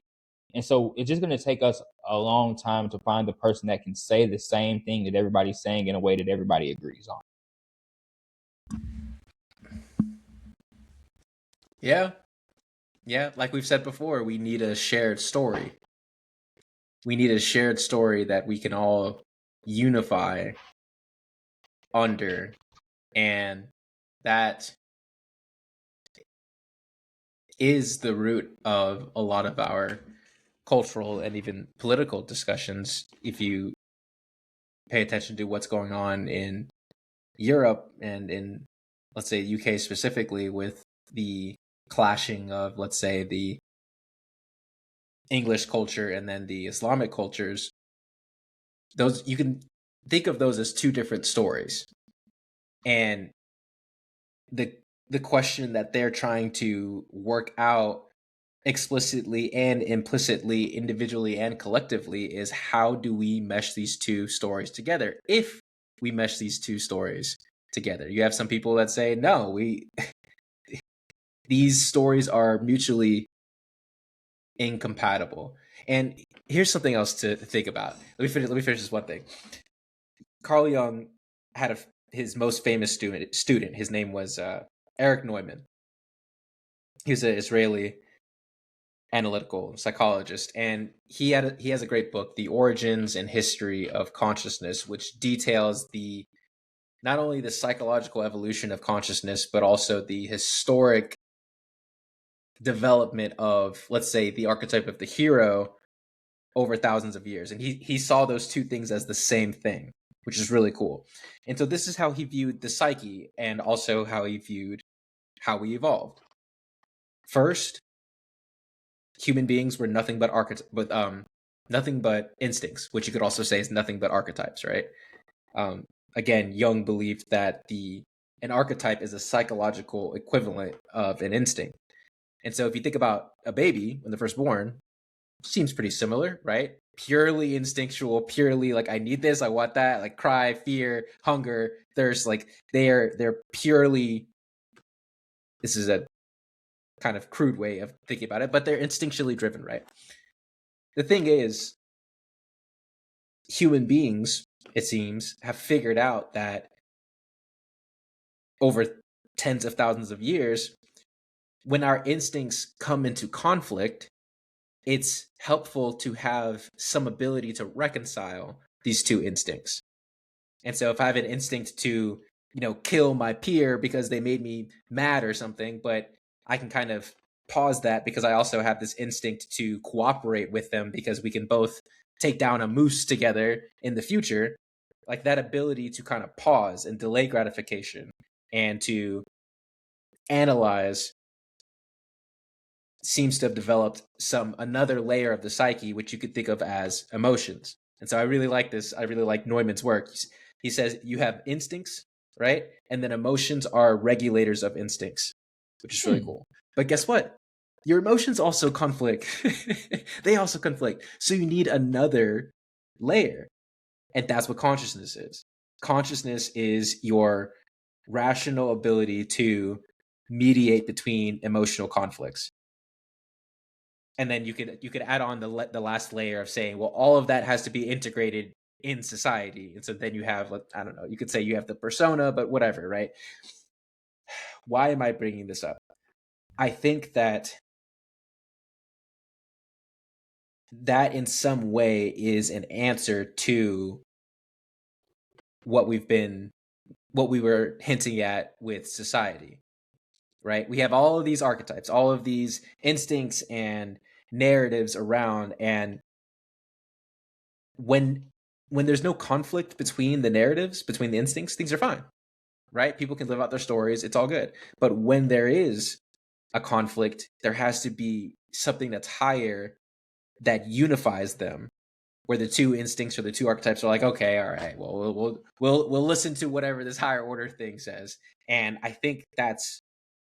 And so it's just going to take us a long time to find the person that can say the same thing that everybody's saying in a way that everybody agrees on. Yeah. Like we've said before, we need a shared story. We need a shared story that we can all unify under, and that is the root of a lot of our cultural and even political discussions. If you pay attention to what's going on in Europe and in, let's say, UK specifically, with the clashing of, let's say, the English culture and then the Islamic cultures, those, you can think of those as two different stories. And the question that they're trying to work out explicitly and implicitly, individually and collectively, is how do we mesh these two stories together? If we mesh these two stories together, you have some people that say, no, these stories are mutually incompatible. And here's something else to think about. Let me finish this one thing. Carl Jung had his most famous student. His name was Erich Neumann. He was an Israeli analytical psychologist, and he has a great book, The Origins and History of Consciousness, which details not only the psychological evolution of consciousness, but also the historic development of, let's say, the archetype of the hero over thousands of years. And he saw those two things as the same thing, which is really cool. And so this is how he viewed the psyche, and also how he viewed how we evolved. First, human beings were nothing but nothing but instincts, which you could also say is nothing but archetypes, right? Again, Jung believed that an archetype is a psychological equivalent of an instinct. And so if you think about a baby when they're first born, seems pretty similar, right? Purely instinctual, purely like I need this, I want that, like cry, fear, hunger. There's like they're purely, this is a kind of crude way of thinking about it, but they're instinctually driven, right? The thing is, human beings, it seems, have figured out that over tens of thousands of years, when our instincts come into conflict, it's helpful to have some ability to reconcile these two instincts. And so if I have an instinct to, kill my peer because they made me mad or something, but I can kind of pause that because I also have this instinct to cooperate with them because we can both take down a moose together in the future, like that ability to kind of pause and delay gratification and to analyze seems to have developed another layer of the psyche, which you could think of as emotions. And so I really like this. I really like Neumann's work. He says you have instincts, right? And then emotions are regulators of instincts, which is really cool. But guess what? Your emotions also conflict. They also conflict. So you need another layer. And that's what consciousness is. Consciousness is your rational ability to mediate between emotional conflicts. And then you could add on the last layer of saying, well, all of that has to be integrated in society. And so then you have, I don't know, you could say you have the persona, but whatever, right? Why am I bringing this up? I think that in some way is an answer to what we were hinting at with society, right? We have all of these archetypes, all of these instincts and narratives around, and when there's no conflict between the narratives, between the instincts, things are fine, right? People can live out their stories, it's all good. But when there is a conflict, there has to be something that's higher that unifies them, where the two instincts or the two archetypes are like, okay, all right, well, we'll listen to whatever this higher order thing says. And I think that's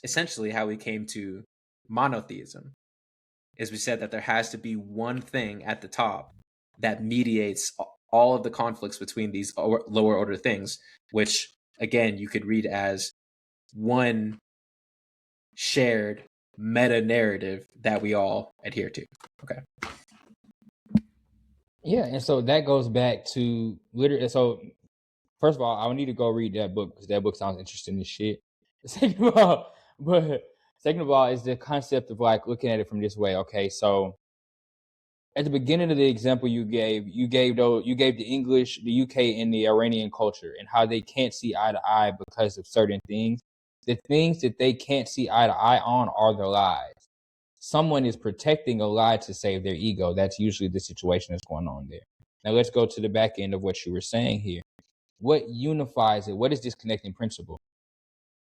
essentially how we came to monotheism, is we said that there has to be one thing at the top that mediates all of the conflicts between these lower order things, which again you could read as one shared meta narrative that we all adhere to. Okay. Yeah, and so that goes back to literally. So first of all, I would need to go read that book because that book sounds interesting as shit. Second of all, is the concept of like looking at it from this way. Okay, so at the beginning of the example you gave the English, the UK, and the Iranian culture and how they can't see eye to eye because of certain things. The things that they can't see eye to eye on are their lies. Someone is protecting a lie to save their ego. That's usually the situation that's going on there. Now let's go to the back end of what you were saying here. What unifies it? What is this connecting principle?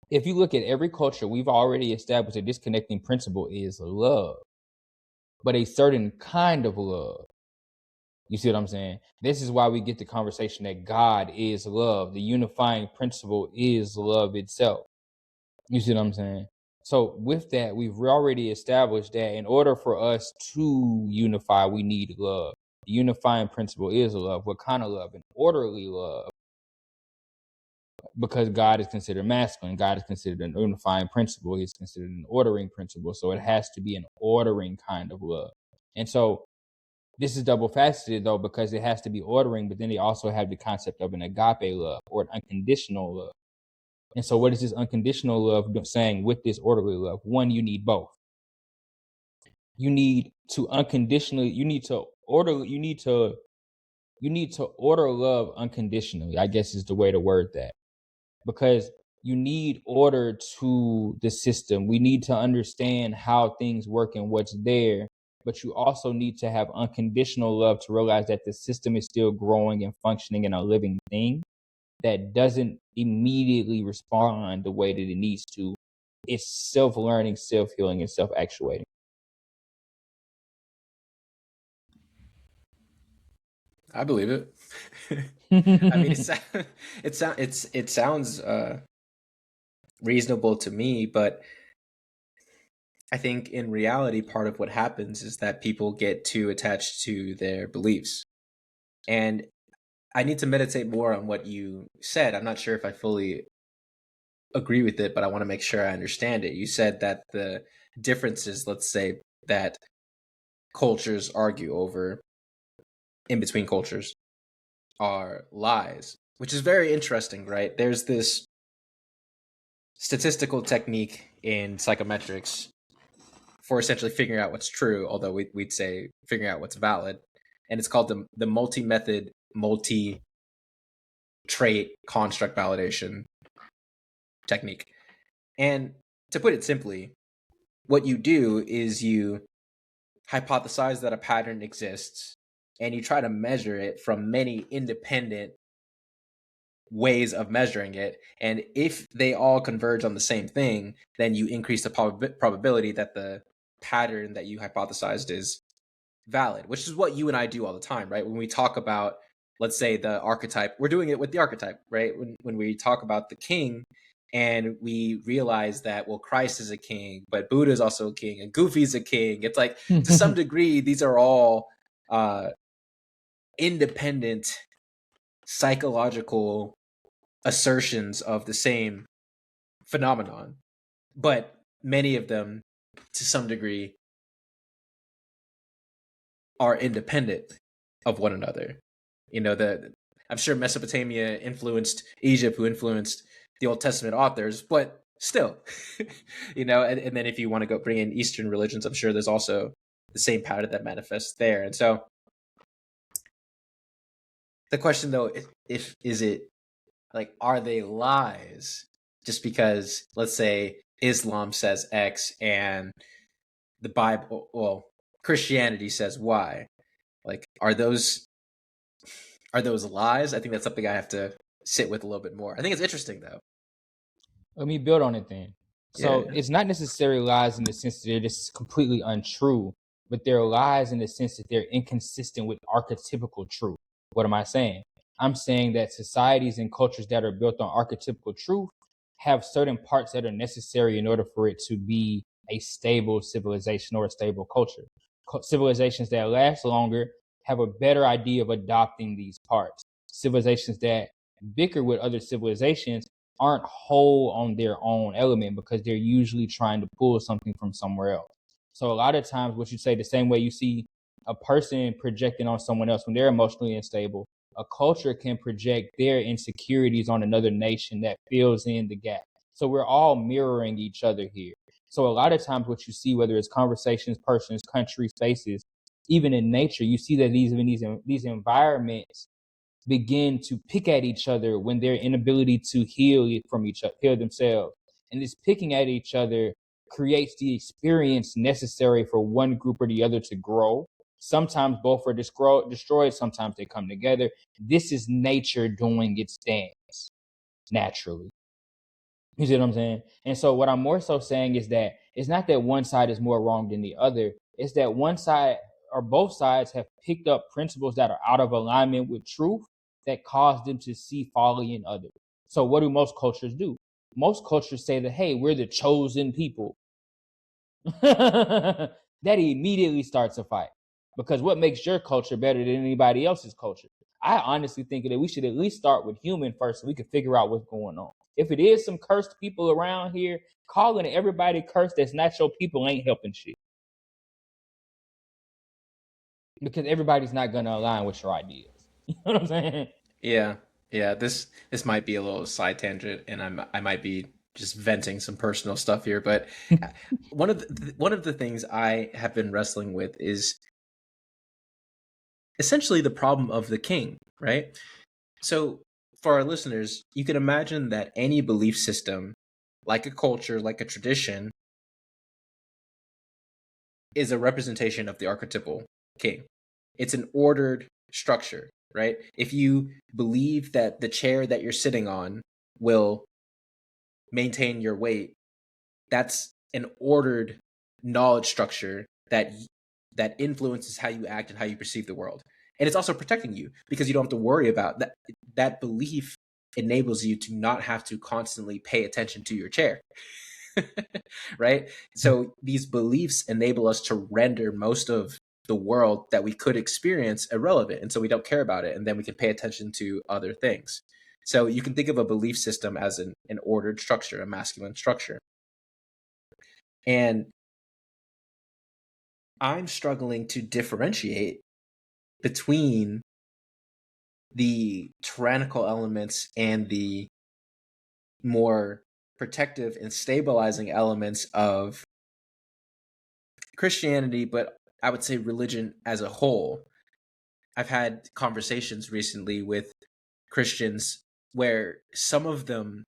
If you look at every culture, we've already established that this connecting principle is love, but a certain kind of love. You see what I'm saying? This is why we get the conversation that God is love. The unifying principle is love itself. You see what I'm saying? So with that, we've already established that in order for us to unify, we need love. The unifying principle is love. What kind of love? An orderly love. Because God is considered masculine. God is considered an unifying principle. He's considered an ordering principle. So it has to be an ordering kind of love. And so this is double faceted though, because it has to be ordering, but then they also have the concept of an agape love or an unconditional love. And so what is this unconditional love saying with this orderly love? One, you need both. You need to order love unconditionally, I guess is the way to word that. Because you need order to the system. We need to understand how things work and what's there. But you also need to have unconditional love to realize that the system is still growing and functioning and a living thing that doesn't immediately respond the way that it needs to. It's self-learning, self-healing, and self-actuating. I believe it. I mean, it sounds reasonable to me, but I think in reality, part of what happens is that people get too attached to their beliefs. And I need to meditate more on what you said. I'm not sure if I fully agree with it, but I want to make sure I understand it. You said that the differences, let's say, that cultures argue over in between cultures are lies, which is very interesting, right? There's this statistical technique in psychometrics for essentially figuring out what's true, although we'd say figuring out what's valid. And it's called the multi-method, multi-trait construct validation technique. And to put it simply, what you do is you hypothesize that a pattern exists and you try to measure it from many independent ways of measuring it. And if they all converge on the same thing, then you increase the probability that the pattern that you hypothesized is valid, which is what you and I do all the time, right? When we talk about, let's say, the archetype, we're doing it with the archetype, right? When we talk about the king and we realize that, well, Christ is a king, but Buddha is also a king and Goofy's a king. It's like, to some degree, these are all independent psychological assertions of the same phenomenon, but many of them, to some degree, are independent of one another. You know, I'm sure Mesopotamia influenced Egypt, who influenced the Old Testament authors, but still, you know, and then if you want to go bring in Eastern religions, I'm sure there's also the same pattern that manifests there. And so the question, though, if is it like, are they lies just because, let's say, Islam says X and the Bible, well, Christianity says Y? Like, are those lies? I think that's something I have to sit with a little bit more. I think it's interesting, though. Let me build on it then. So Yeah. it's not necessarily lies in the sense that they're just completely untrue, but they're lies in the sense that they're inconsistent with archetypical truth. What am I saying? I'm saying that societies and cultures that are built on archetypical truth have certain parts that are necessary in order for it to be a stable civilization or a stable culture. Civilizations that last longer have a better idea of adopting these parts. Civilizations that bicker with other civilizations aren't whole on their own element because they're usually trying to pull something from somewhere else. So a lot of times what you say, the same way you see a person projecting on someone else when they're emotionally unstable, a culture can project their insecurities on another nation that fills in the gap. So we're all mirroring each other here. So a lot of times what you see, whether it's conversations, persons, countries, spaces, even in nature, you see that these environments begin to pick at each other when their inability to heal themselves. And this picking at each other creates the experience necessary for one group or the other to grow. Sometimes both are destroyed, sometimes they come together. This is nature doing its dance naturally. You see what I'm saying? And so what I'm more so saying is that it's not that one side is more wrong than the other. It's that one side or both sides have picked up principles that are out of alignment with truth that cause them to see folly in others. So what do most cultures do? Most cultures say that, hey, we're the chosen people. That immediately starts a fight. Because what makes your culture better than anybody else's culture? I honestly think that we should at least start with human first so we can figure out what's going on. If it is some cursed people around here, calling everybody cursed that's not your people ain't helping shit. Because everybody's not going to align with your ideas. You know what I'm saying? Yeah. This might be a little side tangent, and I might be just venting some personal stuff here, but one of the things I have been wrestling with is essentially the problem of the king, right? So for our listeners, you can imagine that any belief system, like a culture, like a tradition, is a representation of the archetypal king. It's an ordered structure, right? If you believe that the chair that you're sitting on will maintain your weight, that's an ordered knowledge structure that influences how you act and how you perceive the world. And it's also protecting you because you don't have to worry about that. That belief enables you to not have to constantly pay attention to your chair. right? So these beliefs enable us to render most of the world that we could experience irrelevant. And so we don't care about it. And then we can pay attention to other things. So you can think of a belief system as an ordered structure, a masculine structure. And I'm struggling to differentiate between the tyrannical elements and the more protective and stabilizing elements of Christianity, but I would say religion as a whole. I've had conversations recently with Christians where some of them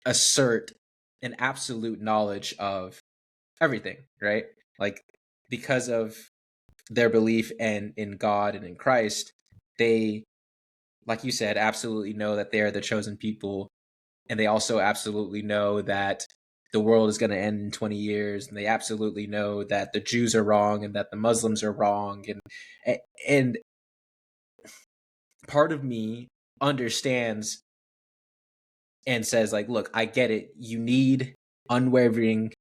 assert an absolute knowledge of everything, right? Like, because of their belief in God and in Christ, they, like you said, absolutely know that they are the chosen people. And they also absolutely know that the world is going to end in 20 years. And they absolutely know that the Jews are wrong and that the Muslims are wrong. And part of me understands and says, like, look, I get it. You need unwavering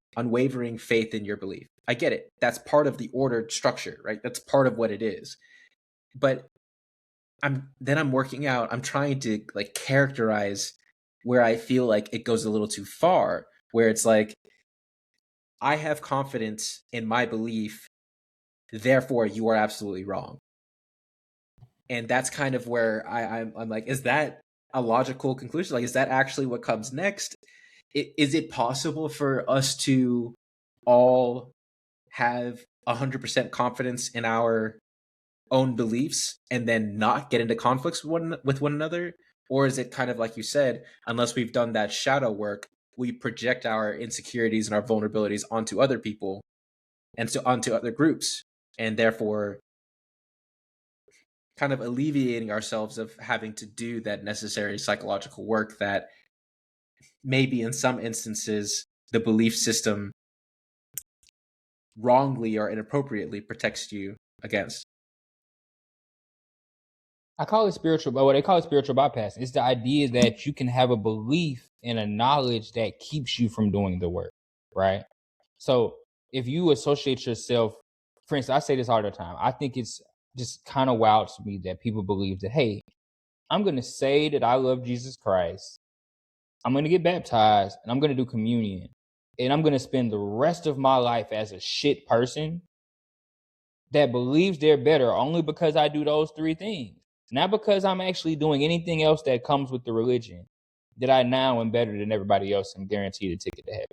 faith in your belief. I get it. That's part of the ordered structure, right? That's part of what it is. But I'm working out, I'm trying to like characterize where I feel like it goes a little too far, where it's like, I have confidence in my belief, therefore you are absolutely wrong. And that's kind of where I'm like, is that a logical conclusion? Like, is that actually what comes next? Is it possible for us to all have 100% confidence in our own beliefs and then not get into conflicts with one another? Or is it kind of like you said, unless we've done that shadow work, we project our insecurities and our vulnerabilities onto other people and so onto other groups, and therefore kind of alleviating ourselves of having to do that necessary psychological work that maybe in some instances the belief system wrongly or inappropriately protects you against. I call it spiritual, but what they call it spiritual bypass. It's the idea that you can have a belief and a knowledge that keeps you from doing the work, right? So if you associate yourself, for instance, I say this all the time. I think it's just kind of wild to me that people believe that, hey, I'm going to say that I love Jesus Christ. I'm going to get baptized and I'm going to do communion. And I'm going to spend the rest of my life as a shit person that believes they're better only because I do those three things. Not because I'm actually doing anything else that comes with the religion that I now am better than everybody else and guaranteed a ticket to heaven.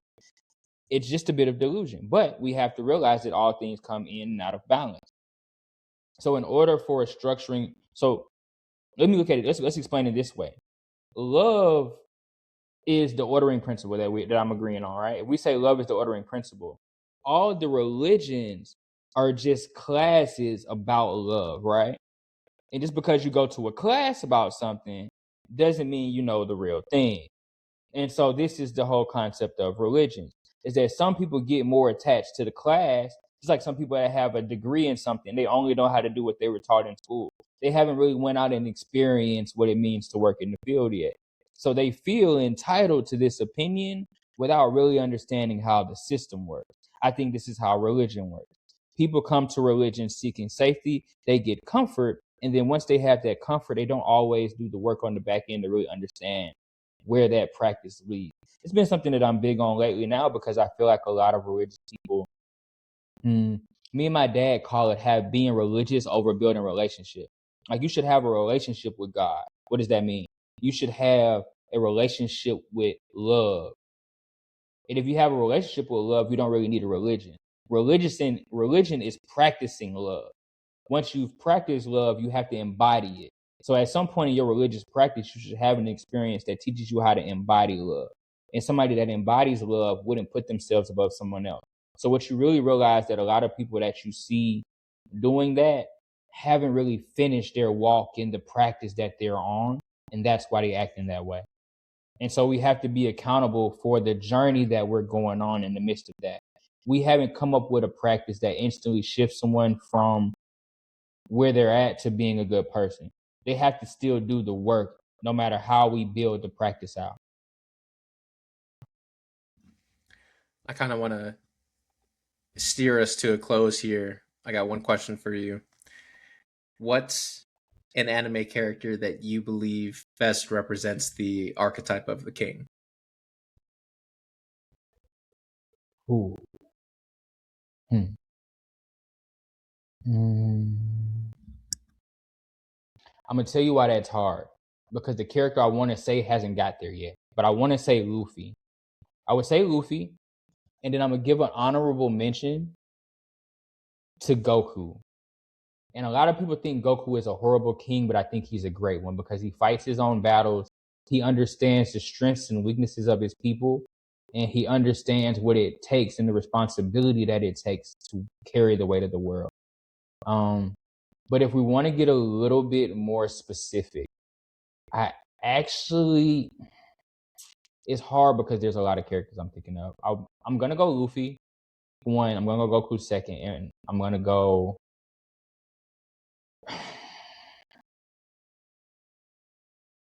It's just a bit of delusion. But we have to realize that all things come in and out of balance. So in order for a structuring, so let me look at it. Let's explain it this way. Love is the ordering principle that I'm agreeing on, right? If we say love is the ordering principle, all the religions are just classes about love, right? And just because you go to a class about something doesn't mean you know the real thing. And so this is the whole concept of religion, is that some people get more attached to the class. It's like some people that have a degree in something, they only know how to do what they were taught in school. They haven't really went out and experienced what it means to work in the field yet. So they feel entitled to this opinion without really understanding how the system works. I think this is how religion works. People come to religion seeking safety, they get comfort, and then once they have that comfort, they don't always do the work on the back end to really understand where that practice leads. It's been something that I'm big on lately now because I feel like a lot of religious people, me and my dad call it being religious over building relationship. Like, you should have a relationship with God. What does that mean? You should have a relationship with love. And if you have a relationship with love, you don't really need a religion. Religion is practicing love. Once you've practiced love, you have to embody it. So at some point in your religious practice, you should have an experience that teaches you how to embody love. And somebody that embodies love wouldn't put themselves above someone else. So what you really realize that a lot of people that you see doing that haven't really finished their walk in the practice that they're on. And that's why they act in that way. And so we have to be accountable for the journey that we're going on in the midst of that. We haven't come up with a practice that instantly shifts someone from where they're at to being a good person. They have to still do the work no matter how we build the practice out. I kind of want to steer us to a close here. I got one question for you. What's an anime character that you believe best represents the archetype of the king? Ooh. Hmm. Mm. I'm gonna tell you why that's hard. Because the character I want to say hasn't got there yet. But I want to say Luffy. I would say Luffy, and then I'm gonna give an honorable mention to Goku. And a lot of people think Goku is a horrible king, but I think he's a great one because he fights his own battles. He understands the strengths and weaknesses of his people, and he understands what it takes and the responsibility that it takes to carry the weight of the world. But if we want to get a little bit more specific, I actually, it's hard because there's a lot of characters I'm thinking of. I'm gonna go Luffy one. I'm gonna go Goku second, and I'm gonna go.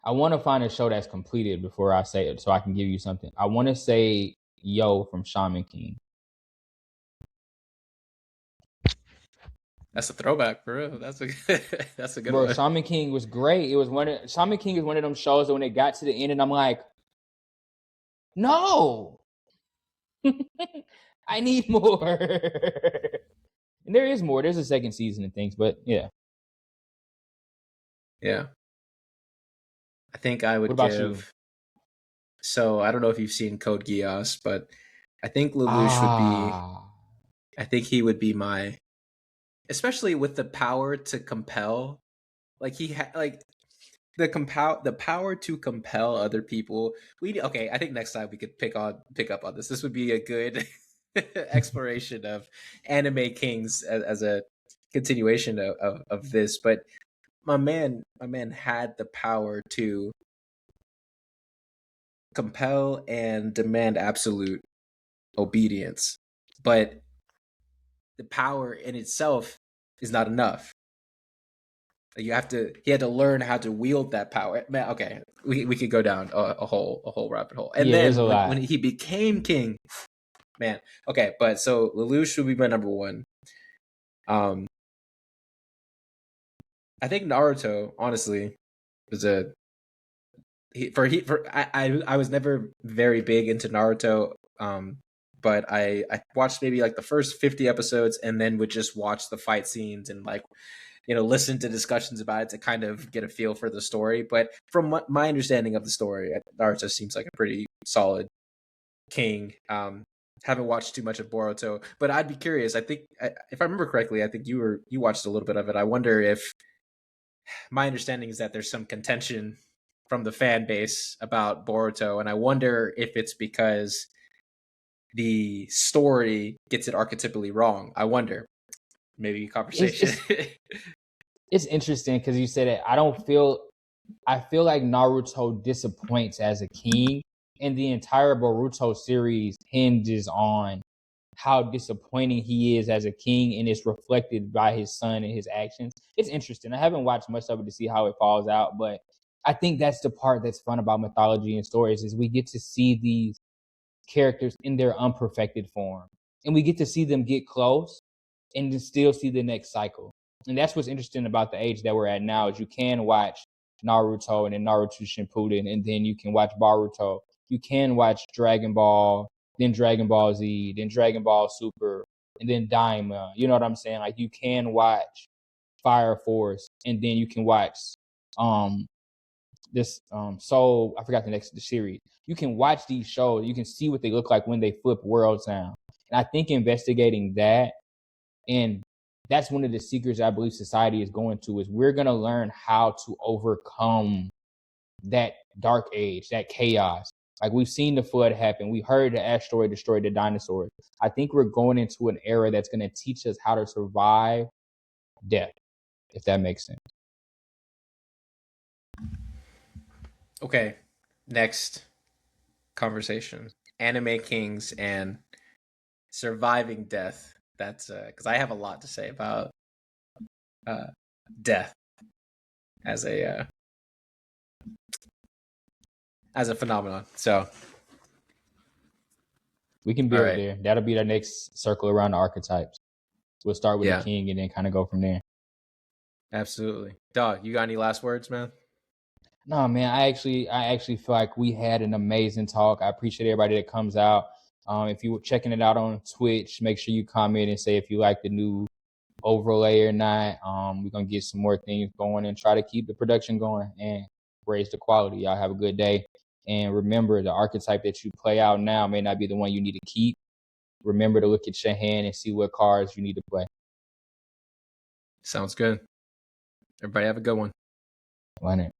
I want to find a show that's completed before I say it, so I can give you something. I want to say Yo from Shaman King. That's a throwback, bro. That's a that's a good Bro, one. Shaman King was great. Shaman King is one of them shows that when it got to the end, and I'm like, no, I need more. And there is more. There's a second season and things, but yeah. Yeah. I think I What would about you? give. So I don't know if you've seen Code Geass, but I think Lelouch would be. Ah, I think he would be my, especially with the power to compel. Like he had like the power to compel other people. We okay. I think next time we could pick up on this. This would be a good exploration of anime kings as a continuation of this. But my man had the power to compel and demand absolute obedience, but the power in itself is not enough. You have to. He had to learn how to wield that power. Man, okay, we could go down a whole rabbit hole. And yeah, there's a then when lot. he became king, man. Okay, but so Lelouch would be my number one. Um, I think Naruto, honestly, was a I was never very big into Naruto. But I watched maybe like the first 50 episodes and then would just watch the fight scenes and like listen to discussions about it to kind of get a feel for the story. But from my understanding of the story, Naruto seems like a pretty solid king. Haven't watched too much of Boruto, but I'd be curious. I think if I remember correctly, I think you watched a little bit of it. I wonder if my understanding is that there's some contention from the fan base about Boruto, and I wonder if it's because the story gets it archetypally wrong. I wonder. Maybe It's conversation. it's it's interesting because you said it. I feel like Naruto disappoints as a king, and the entire Boruto series hinges on how disappointing he is as a king, and it's reflected by his son and his actions. It's interesting. I haven't watched much of it to see how it falls out, but I think that's the part that's fun about mythology and stories is we get to see these characters in their unperfected form, and we get to see them get close and then still see the next cycle. And that's what's interesting about the age that we're at now is you can watch Naruto and then Naruto Shippuden, and then you can watch Boruto. You can watch Dragon Ball, then Dragon Ball Z, then Dragon Ball Super, and then Daima. You know what I'm saying? Like you can watch Fire Force, and then you can watch um this Soul. I forgot the series. You can watch these shows. You can see what they look like when they flip worlds now. And I think investigating that, and that's one of the secrets I believe society is going to, is we're going to learn how to overcome that dark age, that chaos. Like we've seen the flood happen. We heard the asteroid destroy the dinosaurs. I think we're going into an era that's going to teach us how to survive death, if that makes sense. Okay, next conversation: anime kings and surviving death. That's because I have a lot to say about uh, death as a phenomenon. So We can All build right. there. That'll be the next circle around the archetypes. We'll start with Yeah. the king and then kind of go from there. Absolutely. Dog, you got any last words, man? No, man, I actually feel like we had an amazing talk. I appreciate everybody that comes out. If you were checking it out on Twitch, make sure you comment and say if you like the new overlay or not. We're gonna get some more things going and try to keep the production going and raise the quality. Y'all have a good day. And remember, the archetype that you play out now may not be the one you need to keep. Remember to look at your hand and see what cards you need to play. Sounds good. Everybody have a good one. Run it.